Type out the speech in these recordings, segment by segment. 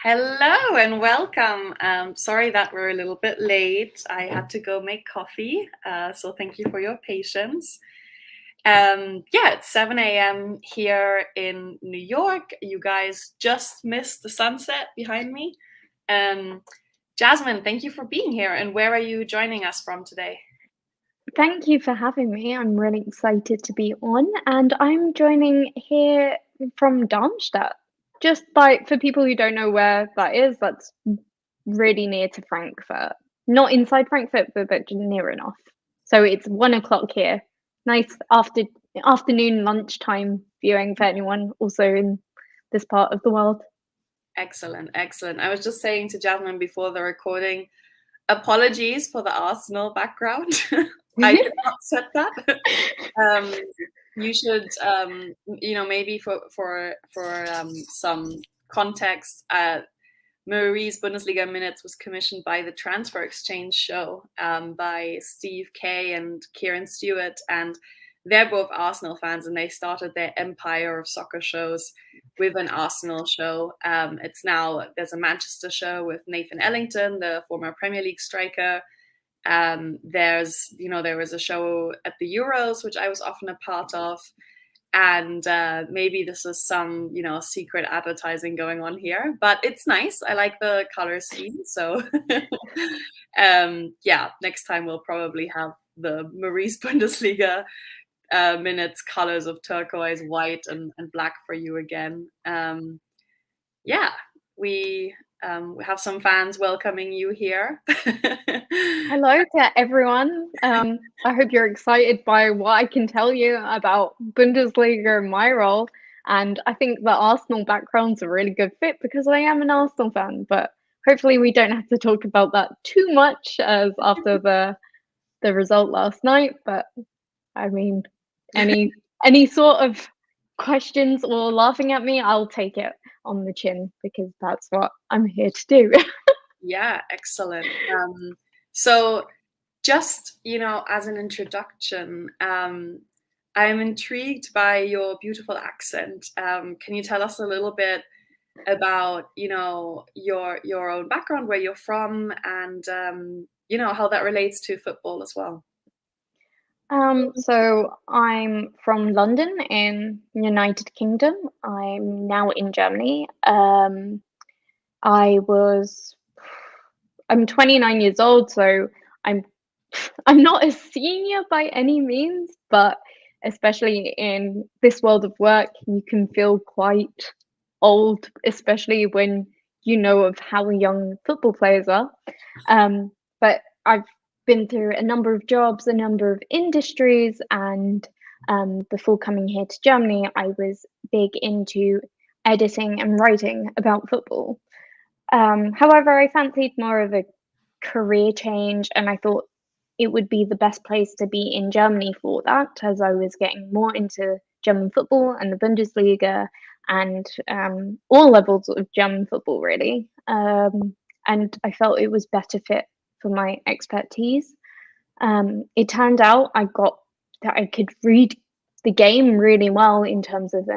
Hello and welcome. Sorry that we're a little bit late. I had to go make coffee, so thank you for your patience. It's 7 a.m. here in New York. You guys just missed the sunset behind me. Jasmine, thank you for being here. And where are you joining us from today? Thank you for having me. I'm really excited to be on, and I'm joining here from Darmstadt. Just like for people who don't know where that is, that's really near to Frankfurt. Not inside Frankfurt, but near enough. So it's 1 o'clock here. Nice afternoon lunchtime viewing for anyone also in this part of the world. Excellent, excellent. I was just saying to Jasmine before the recording, apologies for the Arsenal background. I did not set that. You should, maybe for some context, Marie's Bundesliga Minutes was commissioned by the Transfer Exchange Show by Steve Kay and Kieran Stewart, and they're both Arsenal fans, and they started their empire of soccer shows with an Arsenal show. There's a Manchester show with Nathan Ellington, the former Premier League striker. There was a show at the Euros, which I was often a part of. And maybe this is some, secret advertising going on here, but it's nice. I like the color scheme. So next time we'll probably have the Marie's Bundesliga minutes colors of turquoise, white, and black for you again. We have some fans welcoming you here. Hello to everyone. I hope you're excited by what I can tell you about Bundesliga and my role. And I think the Arsenal background's a really good fit because I am an Arsenal fan. But hopefully we don't have to talk about that too much as after the result last night. But I mean, any sort of questions or laughing at me, I'll take it on the chin because that's what I'm here to do. Yeah, excellent. So just, as an introduction, I'm intrigued by your beautiful accent. Can you tell us a little bit about, your own background, where you're from, and, how that relates to football as well? So I'm from London in United Kingdom. I'm now in Germany. I was I'm 29 years old, so I'm I'm not a senior by any means, but especially in this world of work, you can feel quite old, especially when you know of how young football players are. But I've been through a number of jobs, a number of industries, and before coming here to Germany, I was big into editing and writing about football. However, I fancied more of a career change, and I thought it would be the best place to be in Germany for that, as I was getting more into German football and the Bundesliga and all levels of German football, really. And I felt it was better fit for my expertise. It turned out that I could read the game really well in terms of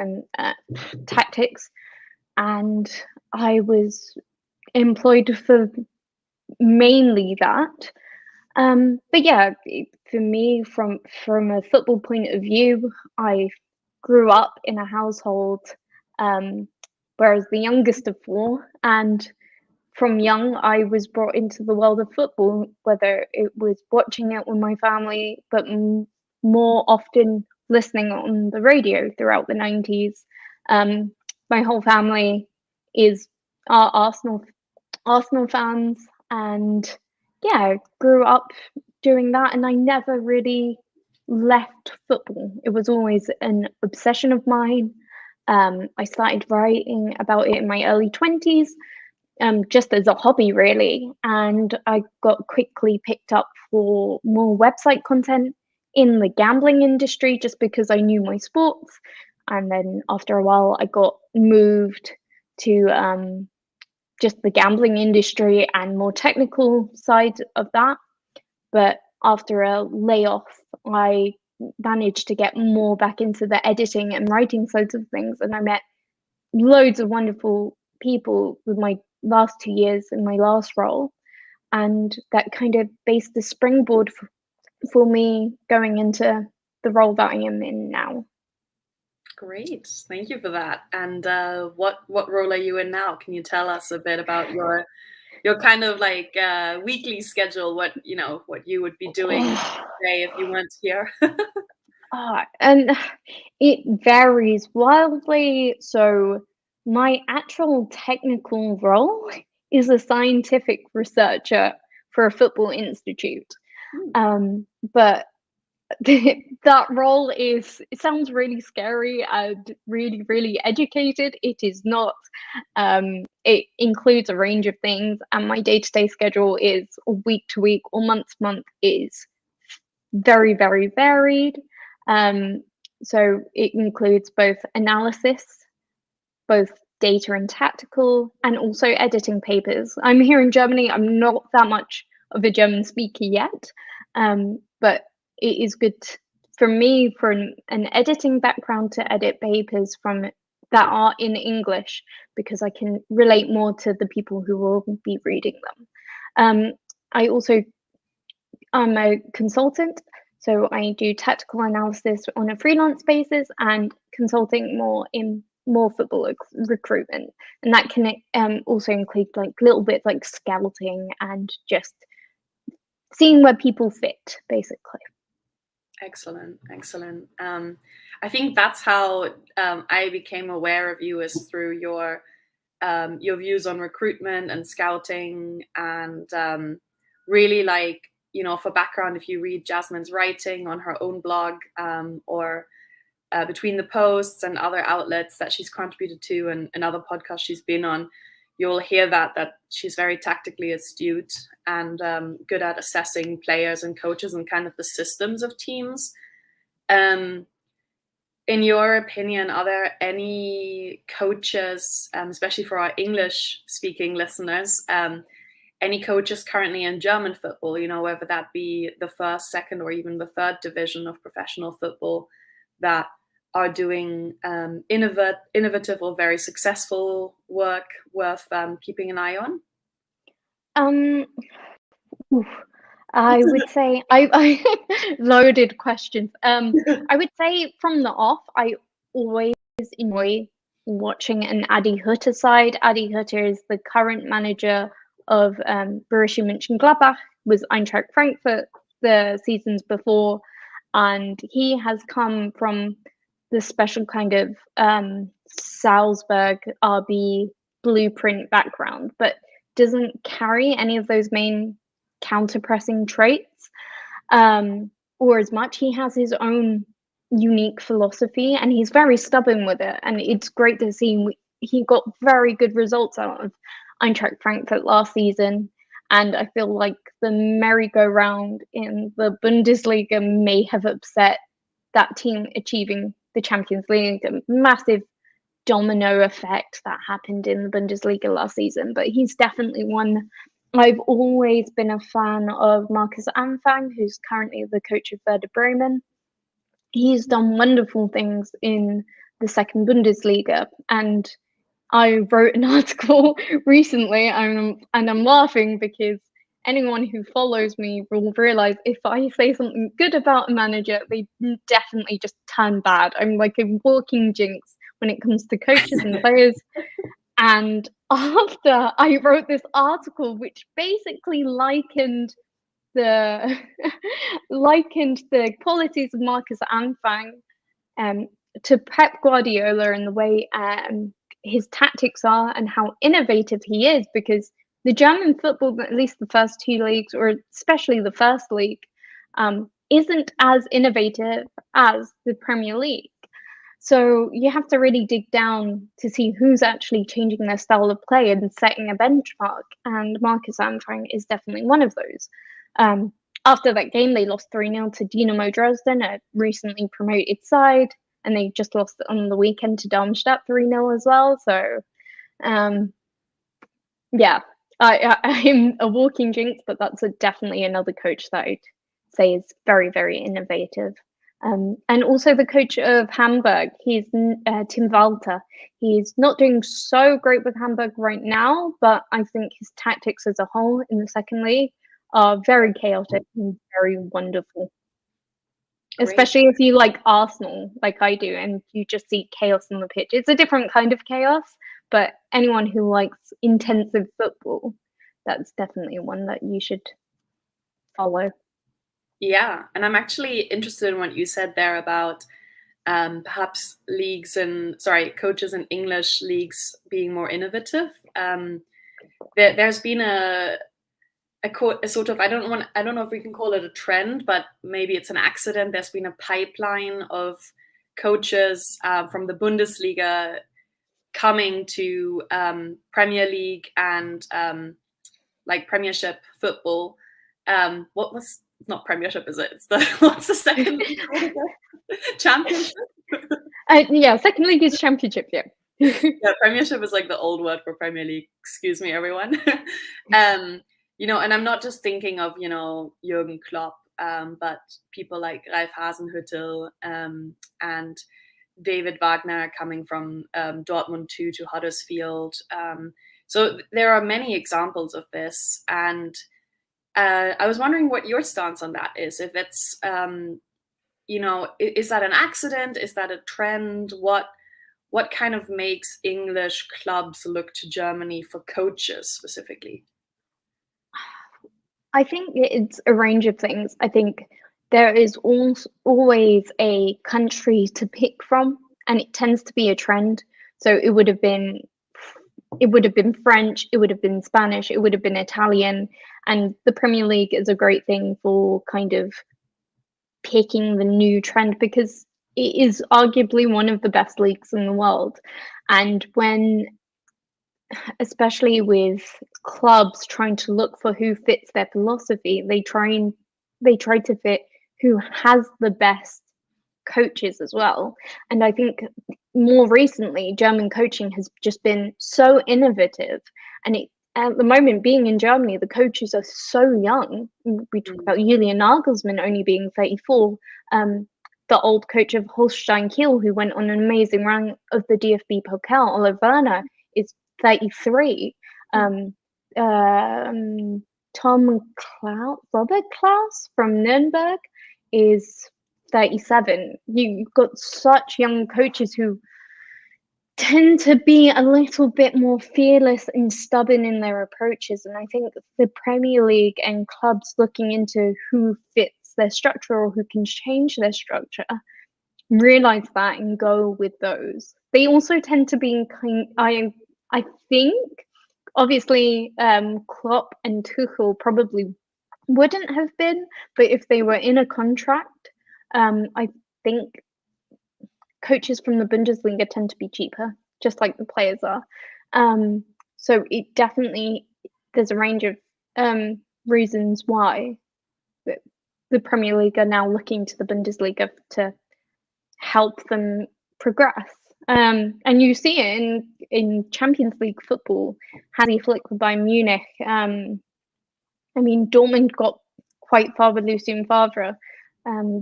tactics, and I was employed for mainly that. But yeah, for me, from a football point of view, I grew up in a household where I was the youngest of four, and from young I was brought into the world of football, whether it was watching it with my family, but more often listening on the radio throughout the 90s. My whole family is are Arsenal fans, and yeah, grew up doing that, and I never really left football. It was always an obsession of mine. I started writing about it in my early 20s, just as a hobby, really. And I got quickly picked up for more website content in the gambling industry just because I knew my sports. And then after a while, I got moved to just the gambling industry and more technical side of that. But after a layoff, I managed to get more back into the editing and writing sides of things, and I met loads of wonderful people with my last 2 years in my last role, and that kind of based the springboard for me going into the role that I am in now. Great, thank you for that. And what role are you in now? Can you tell us a bit about your kind of like weekly schedule? What you would be doing today if you weren't here? And it varies wildly. So my actual technical role is a scientific researcher for a football institute. But that role it sounds really scary and really, really educated. It is not. It includes a range of things, and my day-to-day schedule is week to week or month to month is very, very varied. So it includes both analysis, both data and tactical, and also editing papers. I'm here in Germany. I'm not that much of a German speaker yet, but it is good for me, for an editing background, to edit papers that are in English, because I can relate more to the people who will be reading them. I'm a consultant, so I do tactical analysis on a freelance basis and consulting more in football recruitment, and that can also include like little bits like scouting and just seeing where people fit, basically. Excellent. I think that's how I became aware of you, is through your views on recruitment and scouting, and really, like, for background, if you read Jasmine's writing on her own blog, or between the posts and other outlets that she's contributed to, and other podcasts she's been on, you'll hear that she's very tactically astute and good at assessing players and coaches and kind of the systems of teams. In your opinion, are there any coaches, especially for our English-speaking listeners, any coaches currently in German football, whether that be the first, second, or even the third division of professional football, that are doing innovative or very successful work worth keeping an eye on? I would say I loaded questions. I would say from the off, I always enjoy watching an Adi Hutter side. Adi Hutter is the current manager of Borussia Mönchengladbach, was Eintracht Frankfurt the seasons before, and he has come from the special kind of Salzburg RB blueprint background, but doesn't carry any of those main counter-pressing traits, or as much. He has his own unique philosophy, and he's very stubborn with it, and it's great to see. He got very good results out of Eintracht Frankfurt last season, and I feel like the merry-go-round in the Bundesliga may have upset that team achieving the Champions League, a massive domino effect that happened in the Bundesliga last season. But he's definitely one. I've always been a fan of Markus Anfang, who's currently the coach of Werder Bremen. He's done wonderful things in the second Bundesliga, and I wrote an article recently, and I'm laughing because anyone who follows me will realize if I say something good about a manager, they definitely just turn bad. I'm like a walking jinx when it comes to coaches and players. And after I wrote this article, which basically likened the qualities of Markus Anfang to Pep Guardiola, and the way his tactics are and how innovative he is, because the German football, at least the first two leagues, or especially the first league, isn't as innovative as the Premier League. So you have to really dig down to see who's actually changing their style of play and setting a benchmark. And Markus Anfang is definitely one of those. After that game, they lost 3-0 to Dynamo Dresden, a recently promoted side, and they just lost on the weekend to Darmstadt 3-0 as well. So, yeah, I'm a walking jinx, but that's definitely another coach that I'd say is very, very innovative. And also the coach of Hamburg, he's Tim Walter. He's not doing so great with Hamburg right now, but I think his tactics as a whole in the second league are very chaotic and very wonderful. Great. Especially if you like Arsenal, like I do, and you just see chaos on the pitch. It's a different kind of chaos, but anyone who likes intensive football, that's definitely one that you should follow. Yeah, and I'm actually interested in what you said there about perhaps coaches in English leagues being more innovative. There's been a sort of I don't know if we can call it a trend, but maybe it's an accident. There's been a pipeline of coaches from the Bundesliga coming to Premier League and like Premiership football. What was not Premiership? Is it? It's the what's the second league? Championship. Yeah, second league is Championship. Yeah. Yeah, Premiership is like the old word for Premier League. Excuse me, everyone. You know, and I'm not just thinking of, you know, Jürgen Klopp, but people like Ralf Hasenhüttl and David Wagner coming from Dortmund to Huddersfield. So there are many examples of this, and I was wondering what your stance on that is. If it's, you know, is that an accident? Is that a trend? What kind of makes English clubs look to Germany for coaches specifically? I think it's a range of things. I think there is always a country to pick from, and it tends to be a trend. So it would have been French, it would have been Spanish, it would have been Italian, and the Premier League is a great thing for kind of picking the new trend because it is arguably one of the best leagues in the world. And when, especially with clubs trying to look for who fits their philosophy, they try to fit who has the best coaches as well. And I think more recently, German coaching has just been so innovative, and at the moment, being in Germany, the coaches are so young. We talk about Julian Nagelsmann only being 34. The old coach of Holstein Kiel, who went on an amazing run of the DFB Pokal, Oliver Werner, is 33. Robert Klaus from Nuremberg is 37. You've got such young coaches who tend to be a little bit more fearless and stubborn in their approaches. And I think the Premier League and clubs looking into who fits their structure or who can change their structure realize that and go with those. They also tend to be I think, obviously, Klopp and Tuchel probably wouldn't have been, but if they were in a contract, I think coaches from the Bundesliga tend to be cheaper, just like the players are. So it definitely, there's a range of reasons why the Premier League are now looking to the Bundesliga to help them progress. And you see it in Champions League football. Hansi Flick with Bayern Munich. I mean, Dortmund got quite far with Lucien Favre.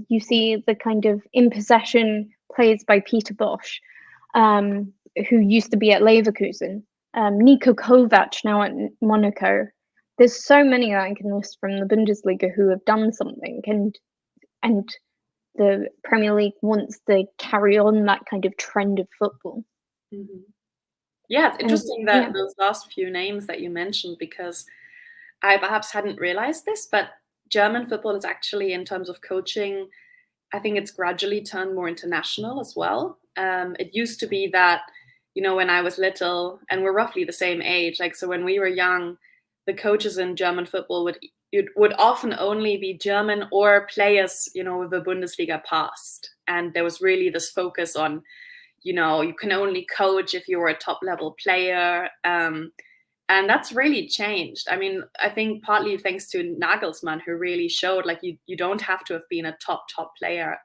You see the kind of in possession plays by Peter Bosch, who used to be at Leverkusen. Niko Kovac now at Monaco. There's so many that I can list from the Bundesliga who have done something, and the Premier League wants to carry on that kind of trend of football. Mm-hmm. Yeah, it's interesting that those last few names that you mentioned, because I perhaps hadn't realized this, but German football is actually, in terms of coaching, I think it's gradually turned more international as well. It used to be that, you know, when I was little, and we're roughly the same age, like, so when we were young, the coaches in German football would often only be German or players, you know, with the Bundesliga past. And there was really this focus on, you know, you can only coach if you were a top level player. And that's really changed. I mean, I think partly thanks to Nagelsmann, who really showed like you don't have to have been a top player.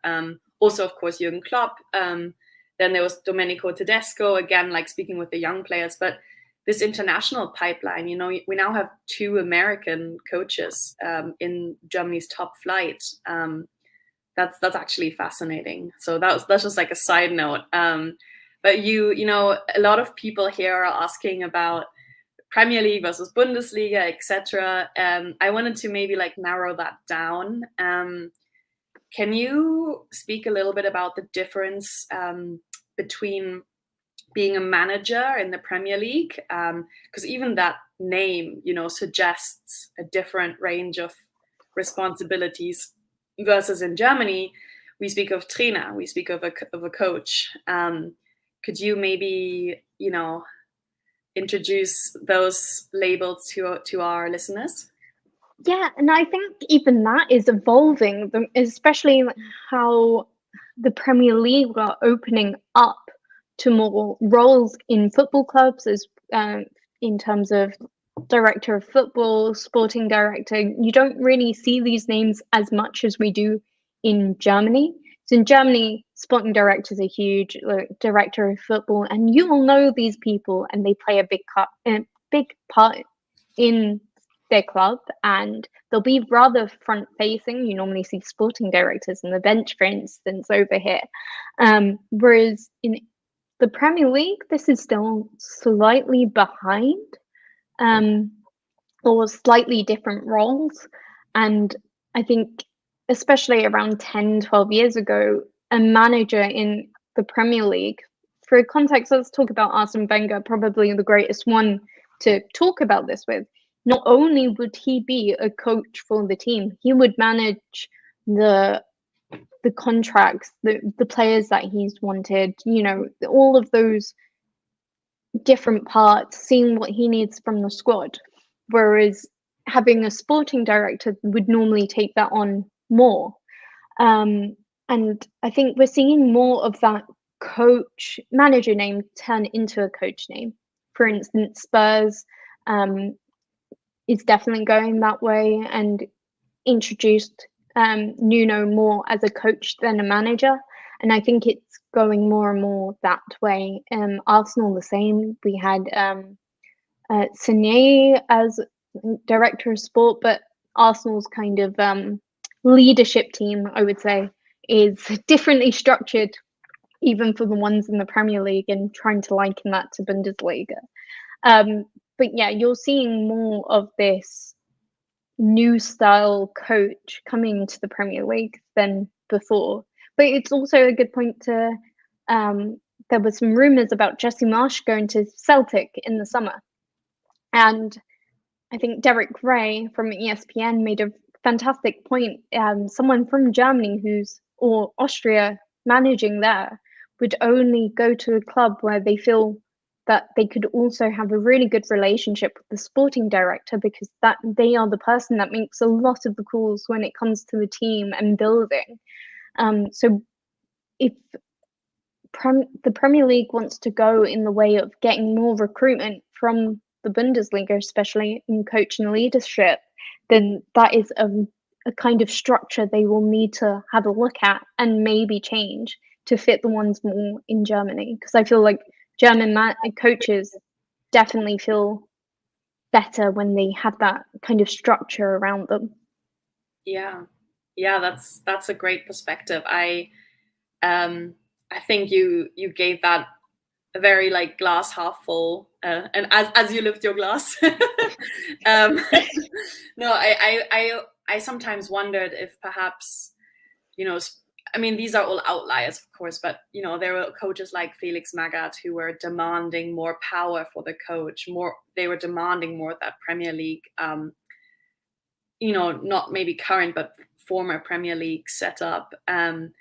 Also, of course, Jürgen Klopp. Then there was Domenico Tedesco, again, like speaking with the young players. But this international pipeline, you know, we now have 2 American coaches in Germany's top flight. that's actually fascinating. So that's just like a side note. But you know, a lot of people here are asking about Premier League versus Bundesliga, etc. I wanted to maybe like narrow that down. Can you speak a little bit about the difference between being a manager in the Premier League? Because even that name, you know, suggests a different range of responsibilities versus in Germany, we speak of trainer, we speak of a coach. Could you maybe, you know, introduce those labels to our listeners? Yeah, and I think even that is evolving, especially how the Premier League are opening up to more roles in football clubs, as in terms of director of football, sporting director. You don't really see these names as much as we do in Germany. So in Germany, sporting directors are huge, director of football, and you will know these people, and they play a big part in their club, and they'll be rather front facing. You normally see sporting directors on the bench, for instance, over here. Whereas in the Premier League, this is still slightly behind, or slightly different roles. And I think, especially around 10, 12 years ago, a manager in the Premier League, for context, let's talk about Arsene Wenger, probably the greatest one to talk about this with. Not only would he be a coach for the team, he would manage the contracts, the players that he's wanted, you know, all of those different parts, seeing what he needs from the squad. Whereas having a sporting director would normally take that on more. And I think we're seeing more of that coach manager name turn into a coach name. For instance, Spurs is definitely going that way and introduced Nuno more as a coach than a manager. And I think it's going more and more that way. Arsenal the same. We had Sane as director of sport, but Arsenal's kind of leadership team, I would say, is differently structured, even for the ones in the Premier League, and trying to liken that to Bundesliga. But yeah, you're seeing more of this new style coach coming to the Premier League than before. But it's also a good point to there were some rumours about Jesse Marsch going to Celtic in the summer. And I think Derek Ray from ESPN made a fantastic point. Someone from Germany or Austria managing there would only go to a club where they feel that they could also have a really good relationship with the sporting director, because that they are the person that makes a lot of the calls when it comes to the team and building. So if the Premier League wants to go in the way of getting more recruitment from the Bundesliga, especially in coach and leadership, then that is a kind of structure they will need to have a look at and maybe change to fit the ones more in Germany. Because I feel like German coaches definitely feel better when they have that kind of structure around them. Yeah, that's a great perspective. I think you gave that a very like glass half full, and as you lift your glass. No, I sometimes wondered if perhaps, you know, I mean, these are all outliers, of course, but, you know, there were coaches like Felix Magath who were demanding more power for the coach, they were demanding more of that Premier League, you know, not maybe current, but former Premier League setup. And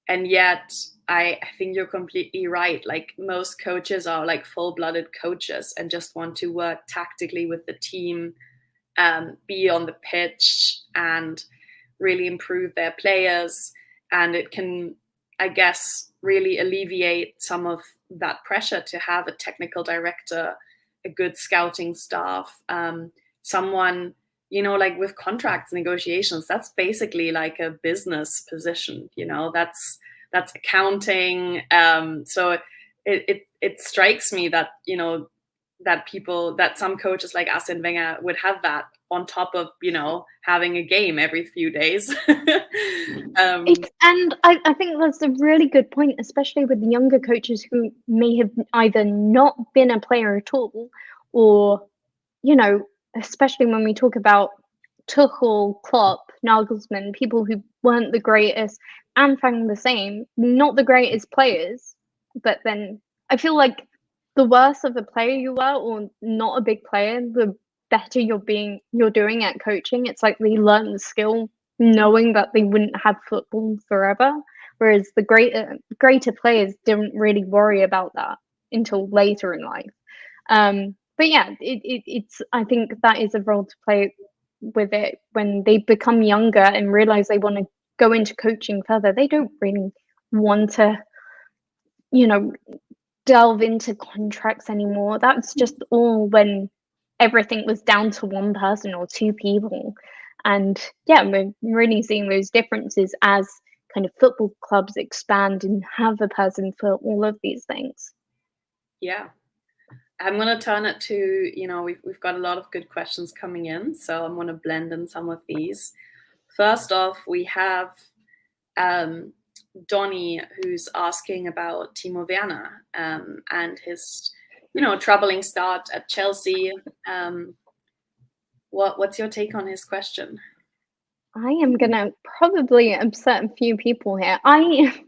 yet I think you're completely right. Like, most coaches are like full-blooded coaches and just want to work tactically with the team, be on the pitch and really improve their players. And it can, I guess, really alleviate some of that pressure to have a technical director, a good scouting staff, someone, you know, like with contracts negotiations, that's basically like a business position, you know, that's accounting. So it strikes me that, you know, that some coaches like Arsene Wenger would have that on top of, having a game every few days. And I think that's a really good point, especially with the younger coaches who may have either not been a player at all, or, especially when we talk about Tuchel, Klopp, Nagelsmann, people who weren't the greatest, and Fang the same, not the greatest players, but then I feel like the worse of a player you are, or not a big player, the better you're doing at coaching. It's like they learn the skill knowing that they wouldn't have football forever, whereas the greater players didn't really worry about that until later in life. But yeah, it's I think that is a role to play with it when they become younger and realize they want to go into coaching further. They don't really want to, delve into contracts anymore. That's just all when everything was down to one person or two people. And yeah, we're really seeing those differences as kind of football clubs expand and have a person for all of these things. Yeah. I'm going to turn it to, we've got a lot of good questions coming in, so I'm going to blend in some of these. First off, we have Donnie, who's asking about Timo Werner and his, troubling start at Chelsea. What's your take on his question? I am gonna probably upset a few people here. I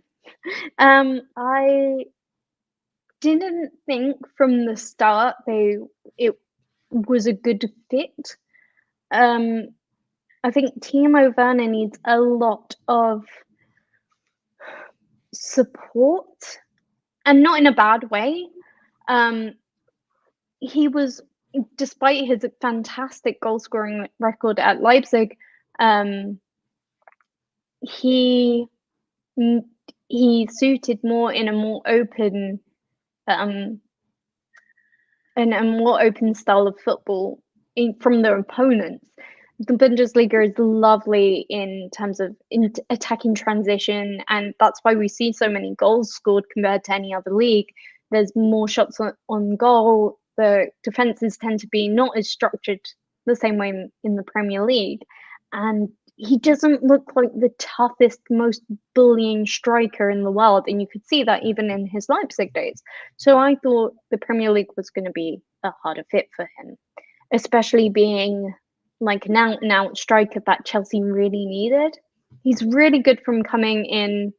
didn't think from the start it was a good fit. I think Timo Werner needs a lot of support, and not in a bad way. He was, despite his fantastic goal scoring record at Leipzig, he suited more in a more open style of football from their opponents. The Bundesliga is lovely in terms of attacking transition, and that's why we see so many goals scored compared to any other league. There's more shots on goal. The defenses tend to be not as structured the same way in the Premier League, and he doesn't look like the toughest, most bullying striker in the world, and you could see that even in his Leipzig days. So I thought the Premier League was going to be a harder fit for him, especially being like an out-and-out striker that Chelsea really needed. He's really good from coming in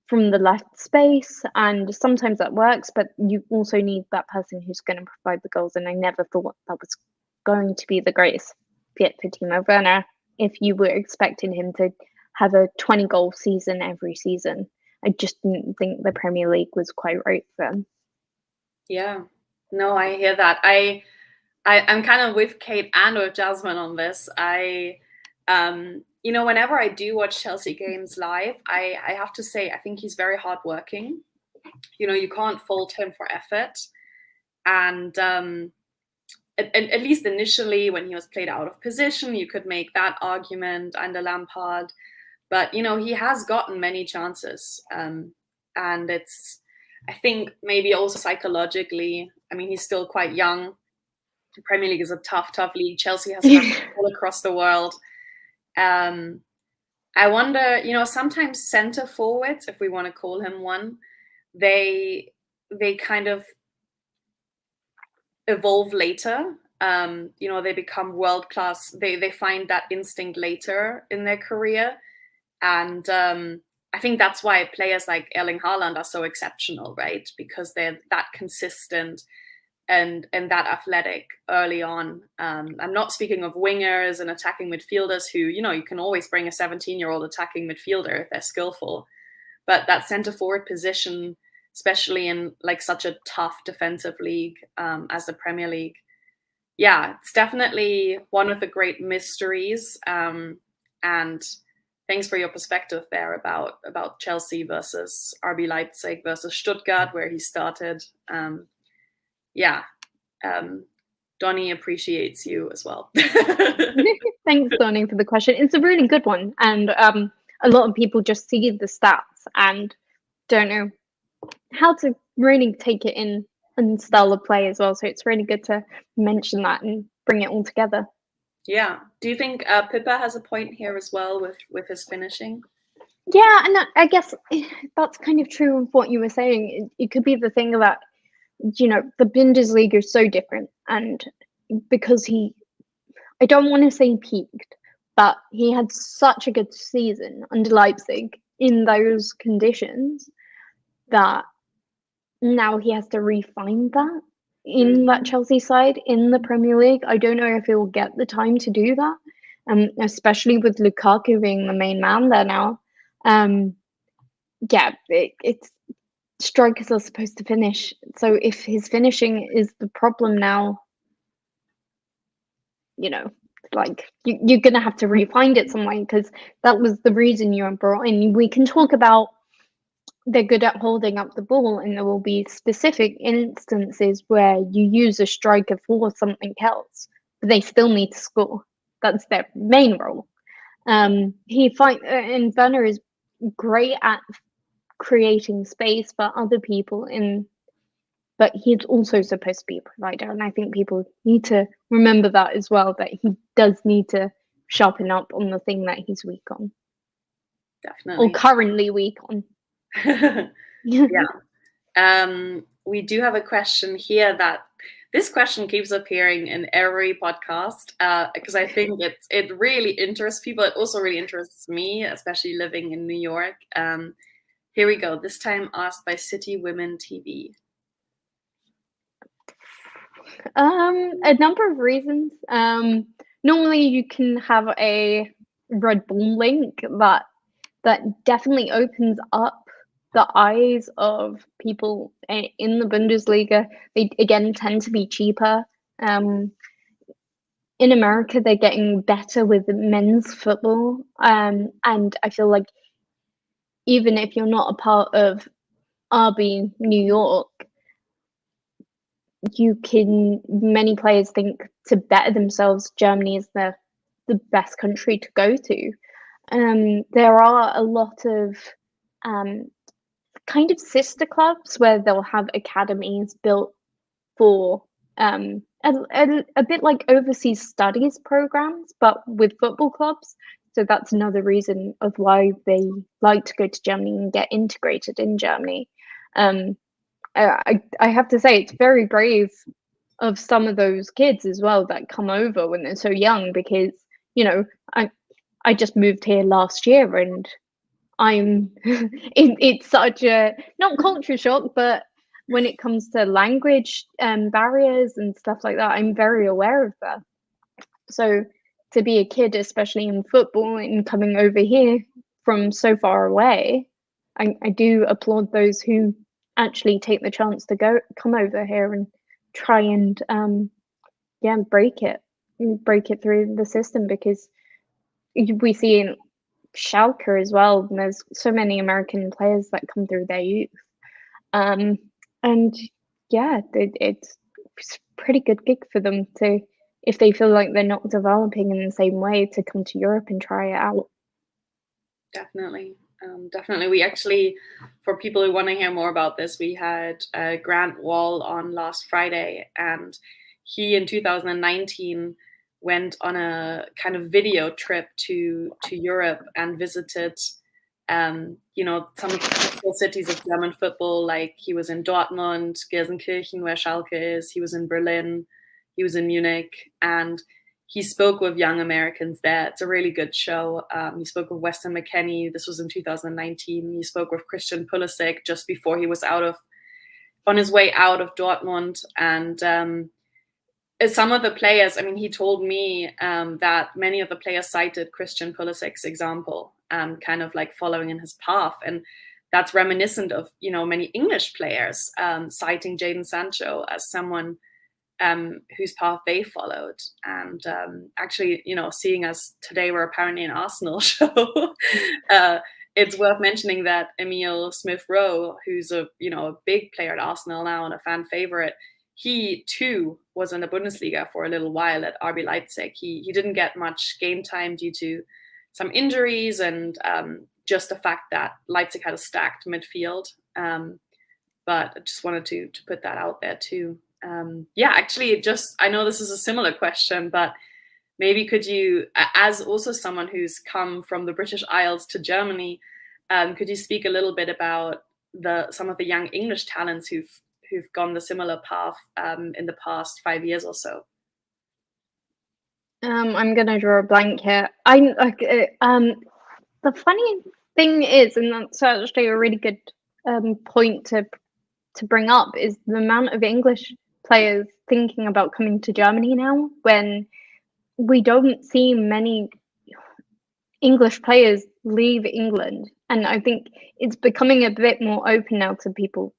from the left space, and sometimes that works, but you also need that person who's going to provide the goals, and I never thought that was going to be the greatest fit for Timo Werner if you were expecting him to have a 20-goal season every season. I just didn't think the Premier League was quite right for him. Yeah, no, I hear that. I'm kind of with Kate and with Jasmine on this. Whenever I do watch Chelsea games live, I have to say, I think he's very hardworking. You can't fault him for effort. And at least initially, when he was played out of position, you could make that argument under Lampard. But, he has gotten many chances. And it's, I think, maybe also psychologically, he's still quite young. The Premier League is a tough league. Chelsea has fans all across the world. I wonder, sometimes center forwards, if we want to call him one, they kind of evolve later. They become world class. They find that instinct later in their career, and I think that's why players like Erling Haaland are so exceptional, right? Because they're that consistent and that athletic early on. I'm not speaking of wingers and attacking midfielders who, you can always bring a 17-year-old attacking midfielder if they're skillful. But that center forward position, especially in like such a tough defensive league as the Premier League, yeah, it's definitely one of the great mysteries. And thanks for your perspective there about Chelsea versus RB Leipzig versus Stuttgart, where he started. Donnie appreciates you as well. Thanks, Donnie, for the question. It's a really good one. And a lot of people just see the stats and don't know how to really take it in and style of play as well. So it's really good to mention that and bring it all together. Yeah. Do you think Pippa has a point here as well with his finishing? Yeah, and I guess that's kind of true of what you were saying. It could be the thing that, the Bundesliga is so different, and because I don't want to say peaked, but he had such a good season under Leipzig in those conditions that now he has to refine that in that Chelsea side in the Premier League. I don't know if he will get the time to do that, especially with Lukaku being the main man there now. It's strikers are supposed to finish. So if his finishing is the problem now, you're going to have to refind it some way, because that was the reason you were brought in. We can talk about they're good at holding up the ball, and there will be specific instances where you use a striker for something else, but they still need to score. That's their main role. And Werner is great at creating space for other people, but he's also supposed to be a provider, and I think people need to remember that as well, that he does need to sharpen up on the thing that he's weak on. Definitely. Or currently weak on. Yeah. We do have a question here this question keeps appearing in every podcast, because I think it really interests people. It also really interests me, especially living in New York. Here we go. This time asked by City Women TV. A number of reasons. Normally you can have a Red Bull link that definitely opens up the eyes of people in the Bundesliga. They again tend to be cheaper. In America, they're getting better with men's football, and I feel like even if you're not a part of RB New York, many players think to better themselves, Germany is the best country to go to. There are a lot of kind of sister clubs where they'll have academies built for a bit like overseas studies programs, but with football clubs. So that's another reason of why they like to go to Germany and get integrated in Germany. I have to say, it's very brave of some of those kids as well that come over when they're so young, because I just moved here last year, and it's such a not culture shock, but when it comes to language barriers and stuff like that, I'm very aware of that. So to be a kid, especially in football, and coming over here from so far away, I do applaud those who actually take the chance to come over here and try and break it through the system, because we see in Schalke as well, and there's so many American players that come through their youth, and it's a pretty good gig for them to, if they feel like they're not developing in the same way, to come to Europe and try it out. Definitely. We actually, for people who want to hear more about this, we had Grant Wall on last Friday, and he in 2019 went on a kind of video trip to Europe and visited some of the capital cities of German football. Like, he was in Dortmund, Gelsenkirchen, where Schalke is. He was in Berlin. He was in Munich, and he spoke with young Americans there. It's a really good show. He spoke with Weston McKennie. This was in 2019. He spoke with Christian Pulisic just before he was on his way out of Dortmund. And some of the players, he told me that many of the players cited Christian Pulisic's example, kind of like following in his path. And that's reminiscent of, many English players citing Jadon Sancho as someone whose path they followed. And actually, seeing as today we're apparently an Arsenal show, it's worth mentioning that Emile Smith-Rowe, who's a big player at Arsenal now and a fan favorite, he too was in the Bundesliga for a little while at RB Leipzig. He didn't get much game time due to some injuries and just the fact that Leipzig had a stacked midfield. but I just wanted to put that out there too. Yeah, actually, I know this is a similar question, but maybe could you, as also someone who's come from the British Isles to Germany, could you speak a little bit about some of the young English talents who've gone the similar path in the past 5 years or so? I'm gonna draw a blank here. The funny thing is, and that's actually a really good point to bring up, is the amount of English players thinking about coming to Germany now, when we don't see many English players leave England. And I think it's becoming a bit more open now to people,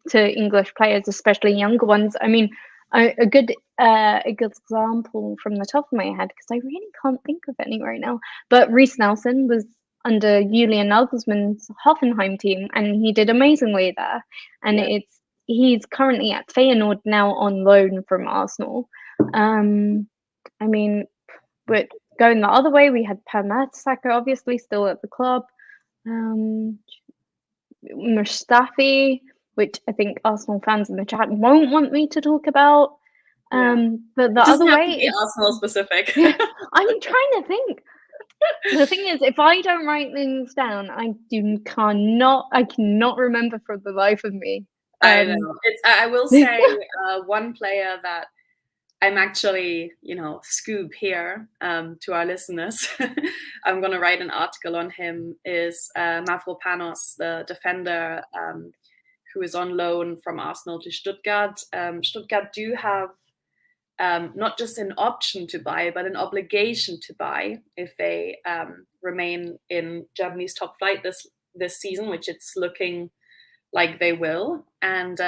to English players, especially younger ones. I mean, a good example from the top of my head, because I really can't think of any right now, but Reece Nelson was under Julian Nagelsmann's Hoffenheim team, and he did amazingly there. And he's currently at Feyenoord now on loan from Arsenal. I mean, but going the other way, we had Per Mertesacker, obviously still at the club. Mustafi, which I think Arsenal fans in the chat won't want me to talk about. But the other way, it's Arsenal specific. I'm trying to think. The thing is, if I don't write things down, I cannot remember for the life of me. I know. I will say one player that I'm actually, scoop here to our listeners. I'm going to write an article on him, is Mavropanos, the defender who is on loan from Arsenal to Stuttgart. Stuttgart do have not just an option to buy, but an obligation to buy if they remain in Germany's top flight this season, which it's looking like they will. And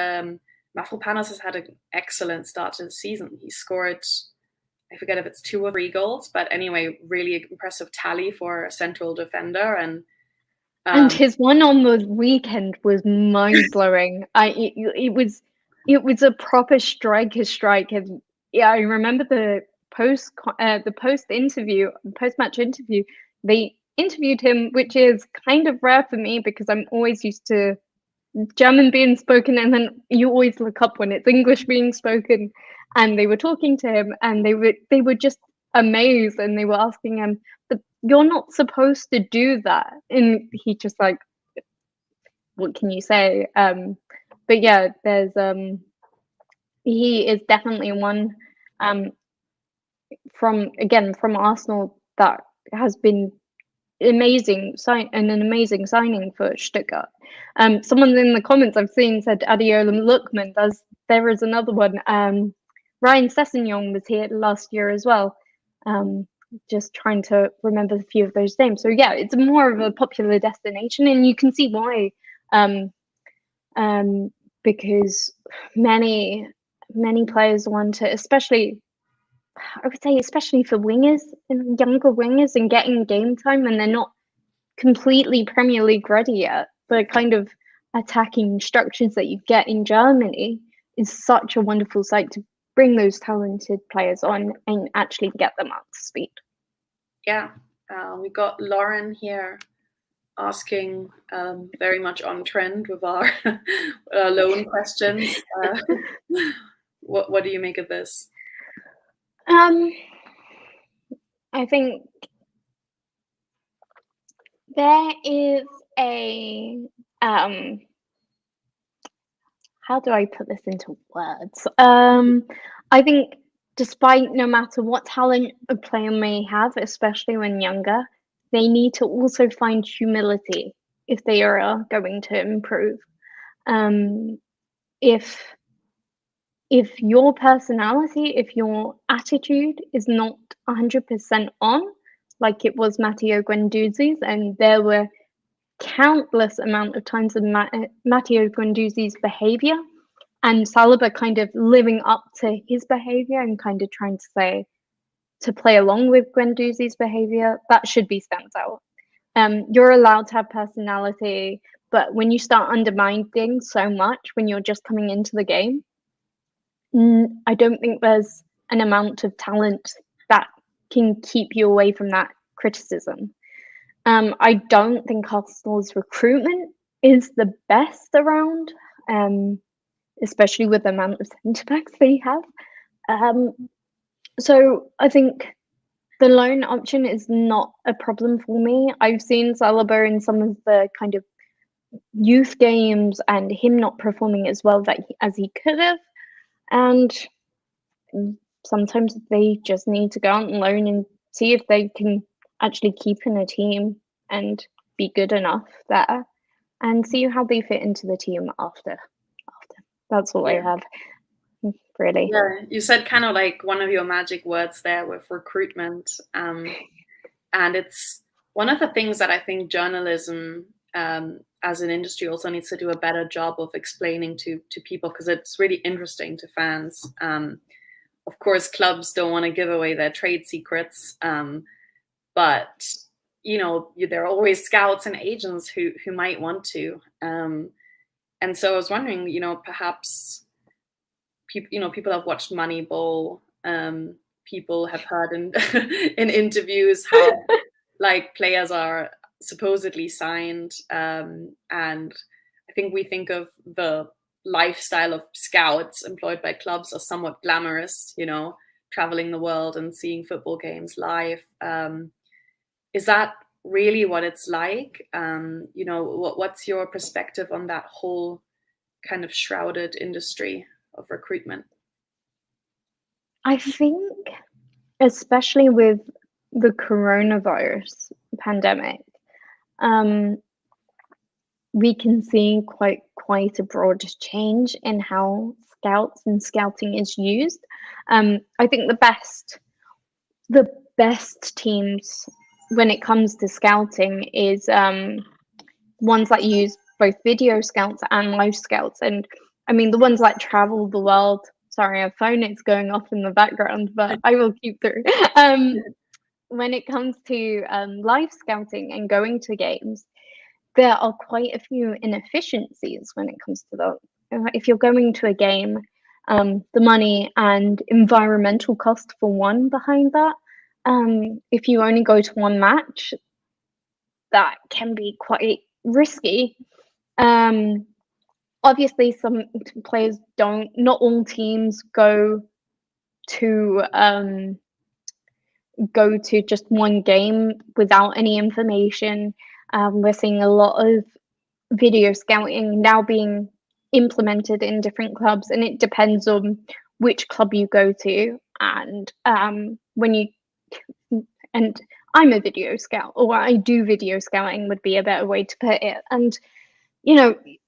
Mavropanos has had an excellent start to the season. He scored, I forget if it's 2 or 3 goals, but anyway, really impressive tally for a central defender. And his one on the weekend was mind-blowing. It was a proper striker strike. And yeah, I remember the post-match interview. They interviewed him, which is kind of rare for me because I'm always used to German being spoken, and then you always look up when it's English being spoken. And they were talking to him, and they were just amazed, and they were asking him, "But you're not supposed to do that." And he just like, "What can you say?" But yeah, there's he is definitely one from Arsenal that has been an amazing signing for Stuttgart. Someone in the comments I've seen said Adeola Lookman. There is another one. Ryan Sessegnon was here last year as well. Just trying to remember a few of those names. So yeah, it's more of a popular destination, and you can see why. Because many players want to, especially for wingers and younger wingers, and getting game time, and they're not completely Premier League ready yet. The kind of attacking structures that you get in Germany is such a wonderful sight to bring those talented players on and actually get them up to speed. Yeah, we got Lauren here asking very much on trend with our loan questions. What do you make of this? I think there is a how do I put this into words? I think despite no matter what talent a player may have, especially when younger, they need to also find humility if they are going to improve. If your personality, if your attitude is not 100% on, like it was Matteo Guendouzi's, and there were countless amount of times of Matteo Guendouzi's behavior and Saliba kind of living up to his behavior and kind of trying to play along with Guendouzi's behavior, that should be stamped out. You're allowed to have personality, but when you start undermining so much when you're just coming into the game, I don't think there's an amount of talent that can keep you away from that criticism. I don't think Arsenal's recruitment is the best around. especially with the amount of centre backs they have. So I think the loan option is not a problem for me. I've seen Saliba in some of the kind of youth games and him not performing as well as he could have. And sometimes they just need to go out on loan and see if they can actually keep in a team and be good enough there, and see how they fit into the team after. That's all I have, really. Yeah, you said kind of like one of your magic words there with recruitment. And it's one of the things that I think journalism as an industry also needs to do a better job of explaining to people, because it's really interesting to fans. Of course, clubs don't want to give away their trade secrets, but there are always scouts and agents who might want to. And so I was wondering, perhaps people have watched Moneyball. People have heard in in interviews how like players are supposedly signed, and I think we think of the lifestyle of scouts employed by clubs as somewhat glamorous, traveling the world and seeing football games live. Is that really what it's like? What's your perspective on that whole kind of shrouded industry of recruitment? I think, especially with the coronavirus pandemic, we can see quite a broad change in how scouts and scouting is used. I think the best teams when it comes to scouting is ones that use both video scouts and live scouts. And I mean, the ones that travel the world. Sorry, a phone is going off in the background, but I will keep through. When it comes to live scouting and going to games, there are quite a few inefficiencies when it comes to that. If you're going to a game, the money and environmental cost for one behind that, if you only go to one match, that can be quite risky. Obviously, some players don't. Not all teams go to just one game without any information. We're seeing a lot of video scouting now being implemented in different clubs, and it depends on which club you go to. And and I'm a video scout, or I do video scouting would be a better way to put it. And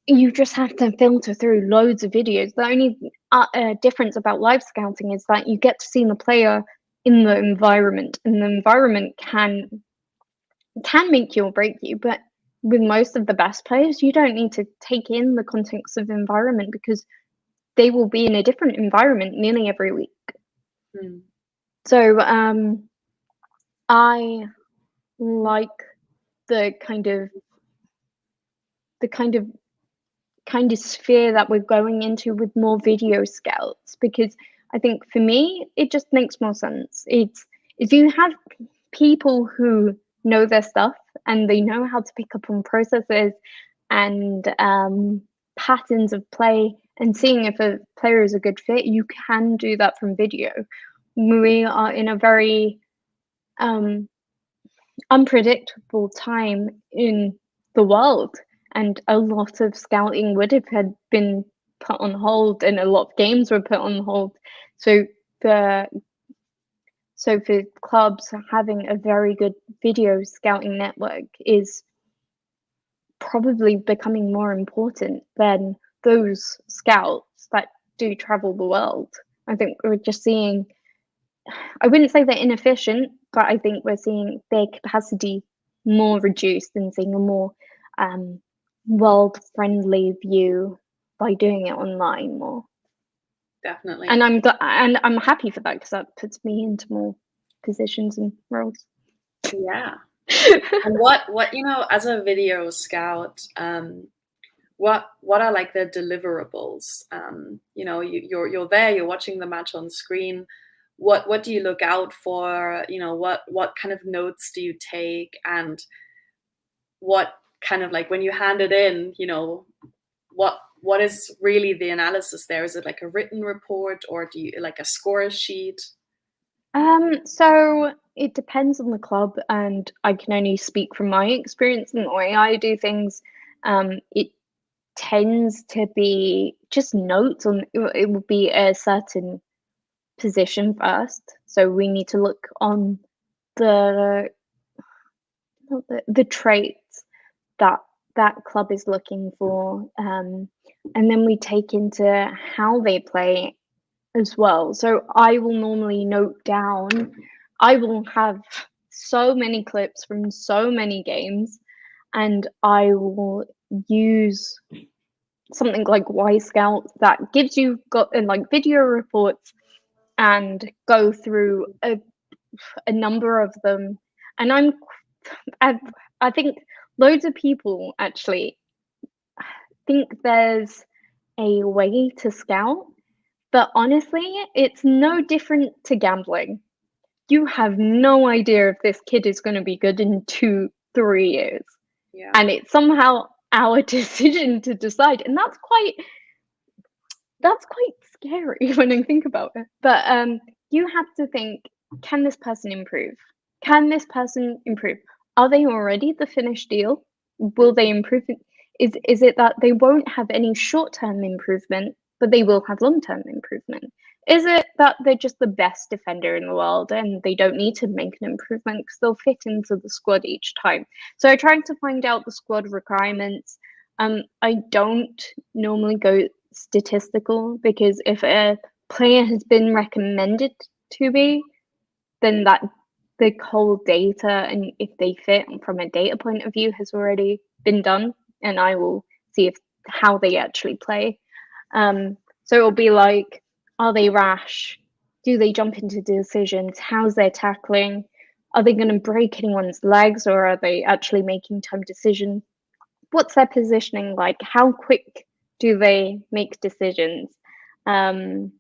you just have to filter through loads of videos. The only difference about live scouting is that you get to see the player in the environment, and the environment can make you or break you. But with most of the best players, you don't need to take in the context of the environment, because they will be in a different environment nearly every week. So I like the kind of sphere that we're going into with more video scouts, because I think for me it just makes more sense. It's if you have people who know their stuff and they know how to pick up on processes and patterns of play, and seeing if a player is a good fit, you can do that from video. We are in a very unpredictable time in the world, and a lot of scouting would have had been put on hold, and a lot of games were put on hold. So for clubs, having a very good video scouting network is probably becoming more important than those scouts that do travel the world. I think we're just seeing, I wouldn't say they're inefficient, but I think we're seeing their capacity more reduced and seeing a more world-friendly view by doing it online more. Definitely. And I'm happy for that, because that puts me into more positions and roles. Yeah. And what as a video scout, what are like the deliverables? You're there, you're watching the match on screen. What do you look out for? What kind of notes do you take, and what kind of, like, when you hand it in, what what is really the analysis there? Is it like a written report, or do you like a score sheet? So it depends on the club, and I can only speak from my experience and the way I do things. It tends to be just notes on, it will be a certain position first. So we need to look on the traits that that club is looking for, and then we take into how they play as well. So I will normally note down, I will have so many clips from so many games, and I will use something like Y Scout that gives you like video reports and go through a number of them. And I think loads of people actually think there's a way to scout, but honestly, it's no different to gambling. You have no idea if this kid is going to be good in 2-3 years. Yeah. And it's somehow our decision to decide. And that's quite scary when I think about it. But you have to think, can this person improve? Can this person improve? Are they already the finished deal? Will they improve? Is it that they won't have any short-term improvement, but they will have long-term improvement? Is it that they're just the best defender in the world and they don't need to make an improvement because they'll fit into the squad each time? So I tried to find out the squad requirements. I don't normally go statistical, because if a player has been recommended to be, then that the whole data, and if they fit from a data point of view, has already been done, and I will see if how they actually play. So it'll be like, are they rash? Do they jump into decisions? How's their tackling? Are they going to break anyone's legs, or are they actually making time decisions? What's their positioning like? How quick do they make decisions? What's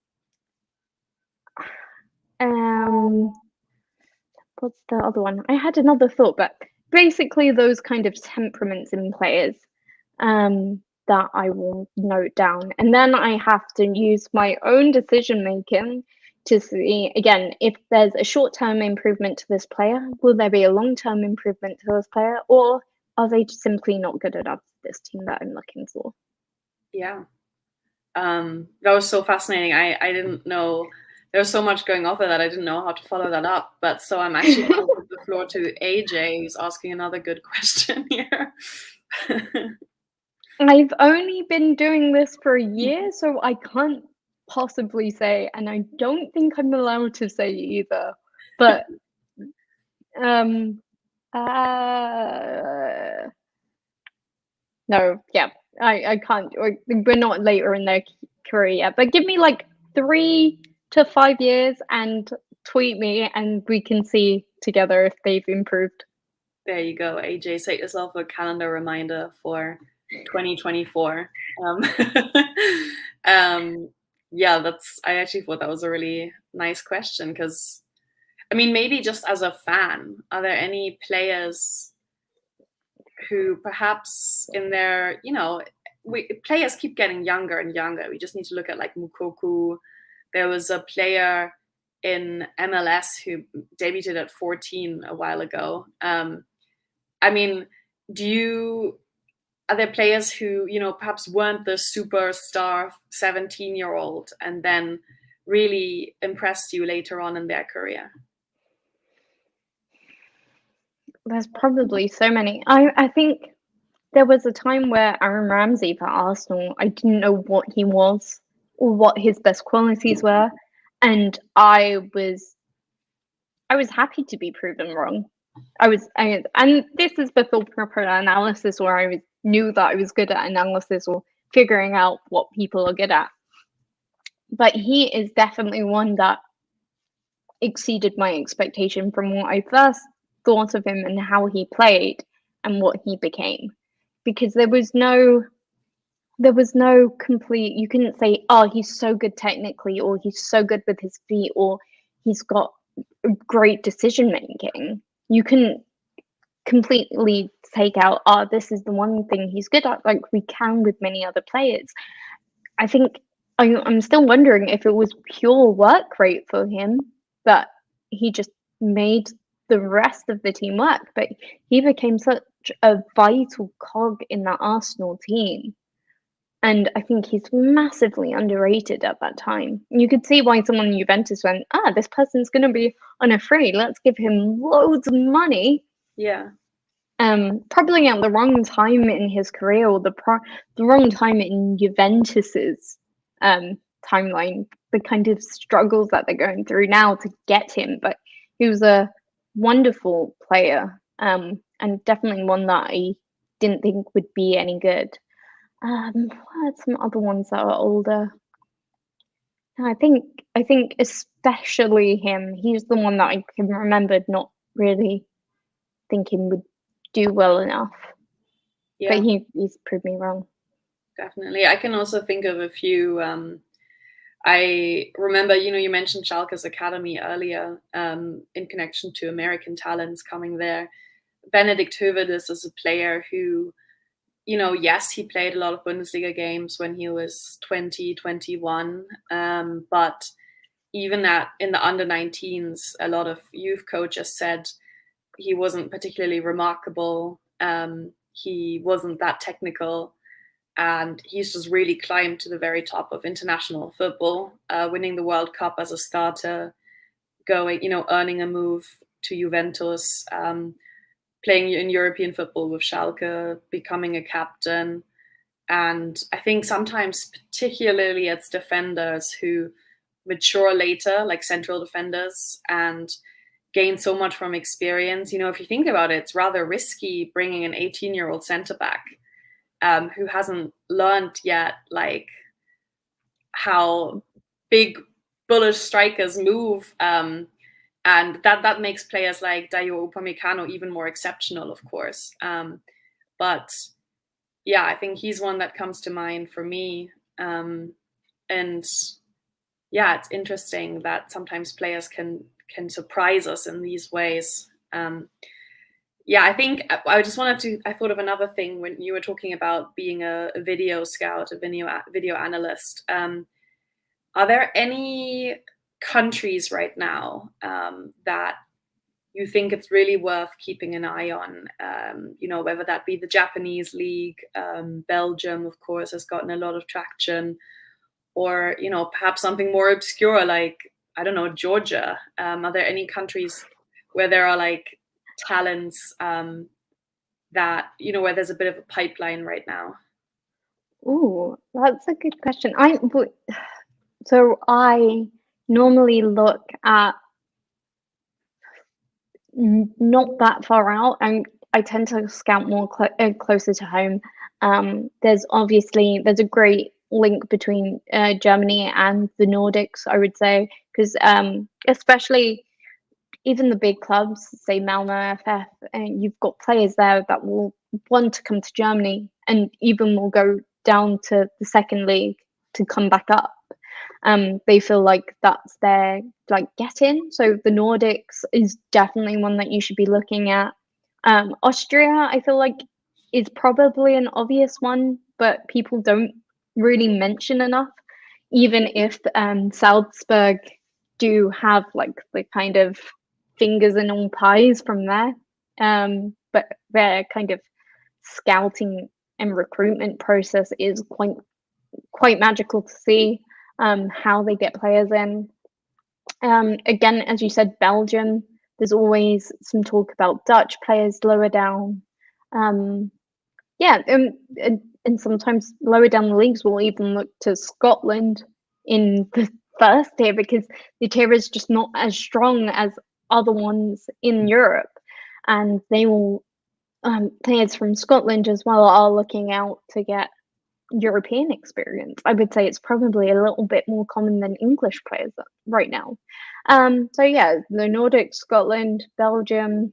the other one? I had another thought, but basically those kind of temperaments in players that I will note down. And then I have to use my own decision making to see, again, if there's a short-term improvement to this player, will there be a long-term improvement to this player, or are they simply not good enough for this team that I'm looking for? Yeah. That was so fascinating. I didn't know there was so much going off of that. I didn't know how to follow that up. But so I'm actually going to give the floor to AJ, who's asking another good question here. I've only been doing this for a year, so I can't possibly say, and I don't think I'm allowed to say either. But no, yeah, I can't. We're not later in their career yet. But give me like 3 to 5 years and tweet me, and we can see together if they've improved. There you go, AJ. Set yourself a calendar reminder for 2024. Yeah, I actually thought that was a really nice question, because, I mean, maybe just as a fan, are there any players who perhaps in their, players keep getting younger and younger. We just need to look at like Mukoku. There was a player in MLS who debuted at 14 a while ago. I mean, are there players who, perhaps weren't the superstar 17-year-old and then really impressed you later on in their career? There's probably so many. I think there was a time where Aaron Ramsey for Arsenal, I didn't know what he was or what his best qualities were, and I was happy to be proven wrong. And this is before proper analysis, where I knew that I was good at analysis or figuring out what people are good at. But he is definitely one that exceeded my expectation from what I first thought of him and how he played and what he became. Because there was no complete, you couldn't say, oh, he's so good technically, or he's so good with his feet, or he's got great decision making. You couldn't completely take out, this is the one thing he's good at, like we can with many other players. I think I'm still wondering if it was pure work rate for him that he just made the rest of the team work, but he became such a vital cog in that Arsenal team. And I think he's massively underrated at that time. You could see why someone in Juventus went, this person's going to be on a free. Let's give him loads of money. Yeah. Probably at the wrong time in his career, or the wrong time in Juventus's timeline. The kind of struggles that they're going through now to get him, but he was a wonderful player, and definitely one that I didn't think would be any good. What are some other ones that are older? I think especially him. He's the one that I can remember not really thinking would do well enough. Yeah. But he's proved me wrong. Definitely. I can also think of a few. I remember, you mentioned Schalke's academy earlier in connection to American talents coming there. Benedikt Hövedes is a player who, yes, he played a lot of Bundesliga games when he was 20, 21. But even in the under-19s, a lot of youth coaches said he wasn't particularly remarkable. He wasn't that technical. And he's just really climbed to the very top of international football, winning the World Cup as a starter, earning a move to Juventus, playing in European football with Schalke, becoming a captain. And I think sometimes, particularly it's defenders who mature later, like central defenders, and gain so much from experience. If you think about it, it's rather risky bringing an 18-year-old centre back who hasn't learned yet, like how big bullish strikers move, and that makes players like Dayo Upamecano even more exceptional, of course. But yeah, I think he's one that comes to mind for me. And yeah, it's interesting that sometimes players can surprise us in these ways. Yeah, I think I thought of another thing when you were talking about being a video scout, a video analyst. Are there any countries right now that you think it's really worth keeping an eye on? Whether that be the Japanese league, Belgium, of course, has gotten a lot of traction, or, perhaps something more obscure like, I don't know, Georgia. Are there any countries where there are like talents that, where there's a bit of a pipeline right now? Ooh, that's a good question. So I normally look at not that far out, and I tend to scout more closer to home. There's a great link between Germany and the Nordics, I would say, because especially even the big clubs, say Malmo FF, and you've got players there that will want to come to Germany and even will go down to the second league to come back up. They feel like that's their get in. So the Nordics is definitely one that you should be looking at. Austria, I feel like, is probably an obvious one, but people don't really mention enough. Even if Salzburg do have the kind of fingers in all pies from there, but their kind of scouting and recruitment process is quite magical to see. How they get players in. Again, as you said, Belgium, there's always some talk about Dutch players lower down. And sometimes lower down the leagues will even look to Scotland in the first tier, because the tier is just not as strong as other ones in Europe. And they will, players from Scotland as well are looking out to get European experience. I would say it's probably a little bit more common than English players right now. So yeah, the Nordics, Scotland, Belgium,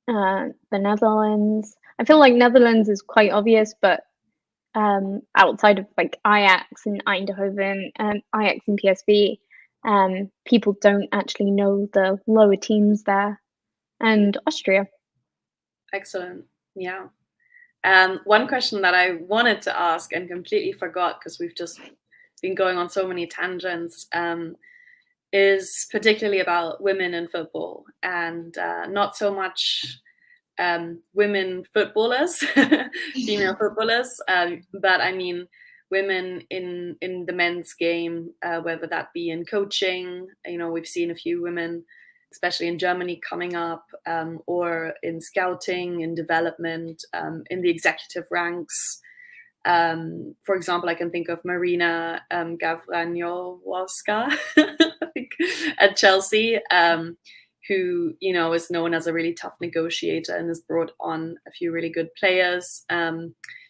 the Netherlands. I feel like Netherlands is quite obvious, but outside of Ajax and Eindhoven, Ajax and PSV, people don't actually know the lower teams there. And Austria. Excellent. Yeah. One question that I wanted to ask and completely forgot because we've just been going on so many tangents is particularly about women in football and not so much women footballers, female footballers, but I mean women in the men's game, whether that be in coaching. We've seen a few women, especially in Germany, coming up, or in scouting, in development, in the executive ranks. For example, I can think of Marina Gavraniowaska, I think, at Chelsea, who is known as a really tough negotiator and has brought on a few really good players.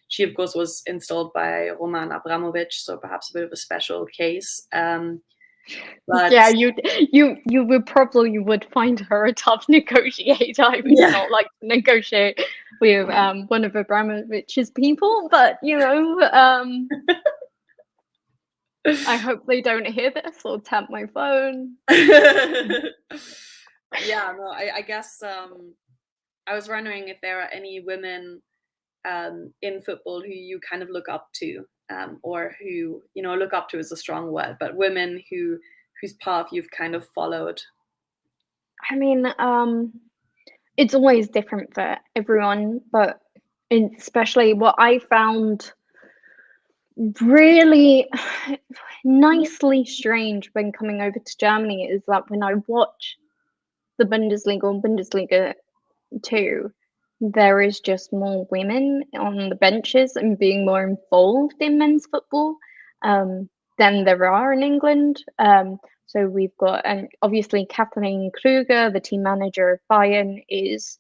She, of course, was installed by Roman Abramovich, so perhaps a bit of a special case. But yeah, you would find her a tough negotiator. I would not like to negotiate with one of Abramovich's people, but I hope they don't hear this or tap my phone. Yeah, no, I guess I was wondering if there are any women in football who you kind of look up to, or who, look up to is a strong word, but women whose path you've kind of followed. I mean, it's always different for everyone, but especially what I found really nicely strange when coming over to Germany is that when I watch the Bundesliga and Bundesliga 2, there is just more women on the benches and being more involved in men's football than there are in England. So we've got, and obviously Kathleen Kruger, the team manager of Bayern, is,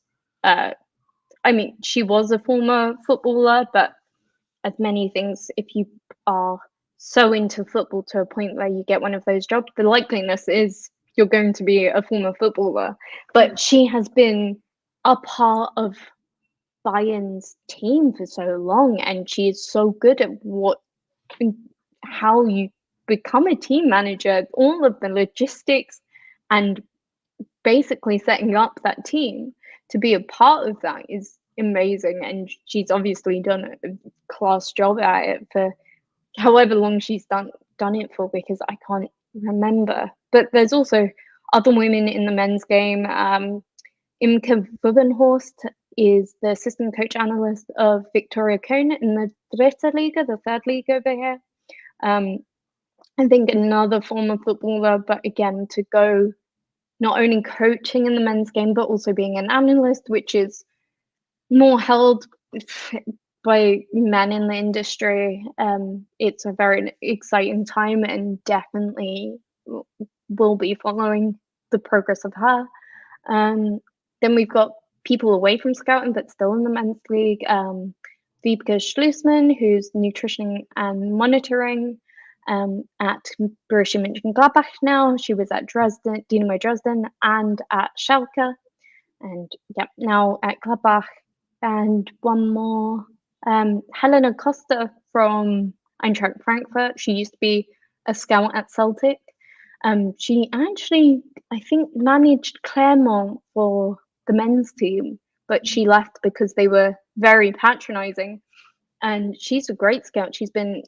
she was a former footballer, but as many things, if you are so into football to a point where you get one of those jobs, the likeliness is you're going to be a former footballer. But she has been a part of Bayern's team for so long, and she is so good at how you become a team manager, all of the logistics, and basically setting up that team to be a part of that is amazing. And she's obviously done a class job at it for however long she's done it for, because I can't remember. But there's also other women in the men's game. Imke Bubenhorst is the assistant coach analyst of Victoria Köln in the Dritte Liga, the third league over here. I think another former footballer, but again, to go not only coaching in the men's game, but also being an analyst, which is more held by men in the industry. It's a very exciting time, and definitely will be following the progress of her. Then we've got people away from scouting, but still in the men's league. Wiebke Schlussmann, who's nutrition and monitoring at Borussia Mönchengladbach now. She was at Dynamo Dresden, and at Schalke, and now at Gladbach. And one more, Helena Costa from Eintracht Frankfurt. She used to be a scout at Celtic. She actually, I think, managed Clermont for the men's team, but she left because they were very patronizing. And she's a great scout. She's been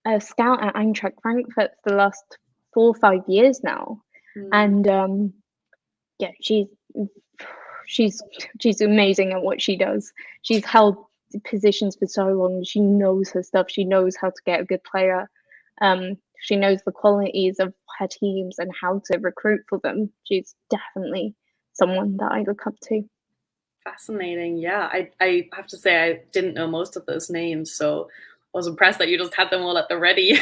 a scout at Eintracht Frankfurt for the last 4 or 5 years now. And she's amazing at what she does. She's held positions for so long. She knows her stuff. She knows how to get a good player. She knows the qualities of her teams and how to recruit for them. She's definitely someone that I look up to. Fascinating. Yeah, I have to say I didn't know most of those names, so I was impressed that you just had them all at the ready.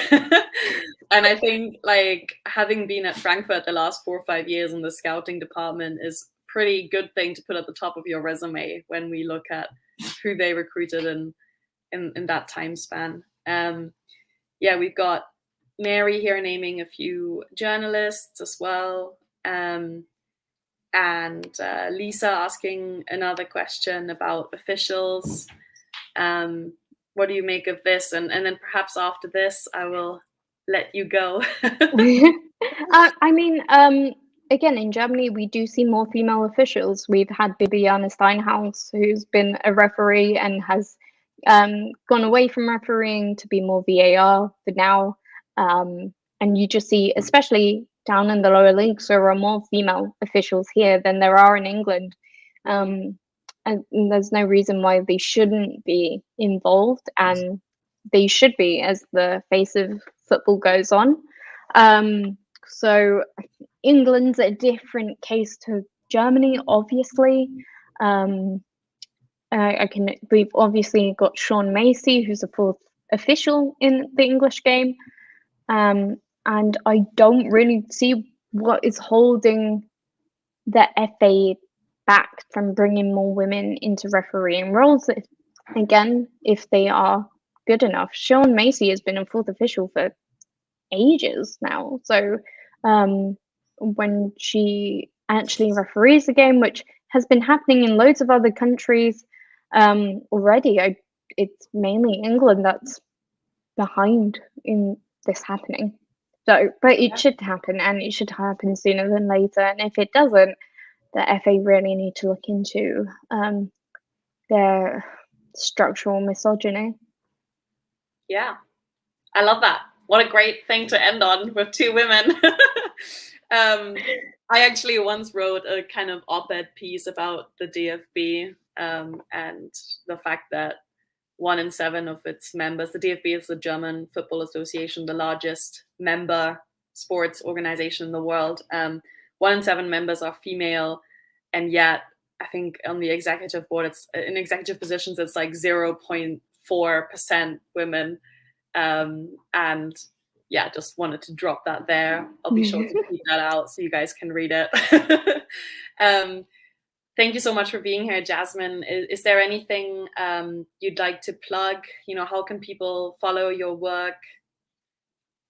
And I think, like, having been at Frankfurt the last 4 or 5 years in the scouting department is a pretty good thing to put at the top of your resume when we look at who they recruited in that time span. We've got Mary here naming a few journalists as well. And Lisa asking another question about officials. What do you make of this? And then perhaps after this, I will let you go. again, in Germany, we do see more female officials. We've had Bibiana Steinhaus, who's been a referee and has gone away from refereeing to be more VAR for now. And you just see, especially down in the lower leagues, there are more female officials here than there are in England. And there's no reason why they shouldn't be involved, and they should be as the face of football goes on. So England's a different case to Germany, obviously. We've obviously got Sean Macy, who's a fourth official in the English game. And I don't really see what is holding the FA back from bringing more women into refereeing roles. Again, if they are good enough. Sean Macy has been a fourth official for ages now. So when she actually referees the game, which has been happening in loads of other countries already, it's mainly England that's behind in this happening. So, but it should happen, and it should happen sooner than later. And if it doesn't, the FA really need to look into their structural misogyny. Yeah, I love that. What a great thing to end on with two women. I actually once wrote a kind of op-ed piece about the DFB and the fact that 1 in 7 of its members, the DFB is the German Football Association, the largest member sports organization in the world. 1 in 7 members are female, and yet I think on the executive board, it's in executive positions, it's like 0.4% women. And yeah, just wanted to drop that there. I'll be sure to keep that out so you guys can read it. Thank you so much for being here, Jasmine. Is there anything you'd like to plug? You know, how can people follow your work?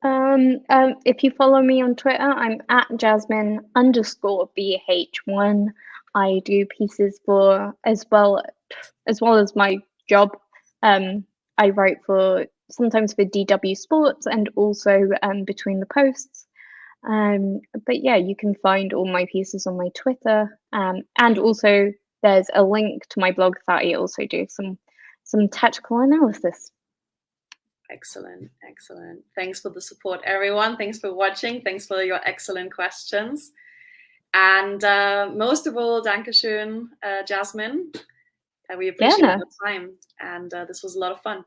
If you follow me on Twitter, I'm at Jasmine_BH1. I do pieces for as well as my job. I write sometimes for DW Sports and also between the posts. But yeah, you can find all my pieces on my Twitter. And also there's a link to my blog that I also do some tactical analysis. Excellent. Thanks for the support, everyone. Thanks for watching. Thanks for your excellent questions. And most of all, Dankeschön, Jasmine. We appreciate your time. And this was a lot of fun.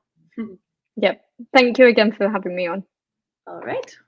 Yep. Thank you again for having me on. All right.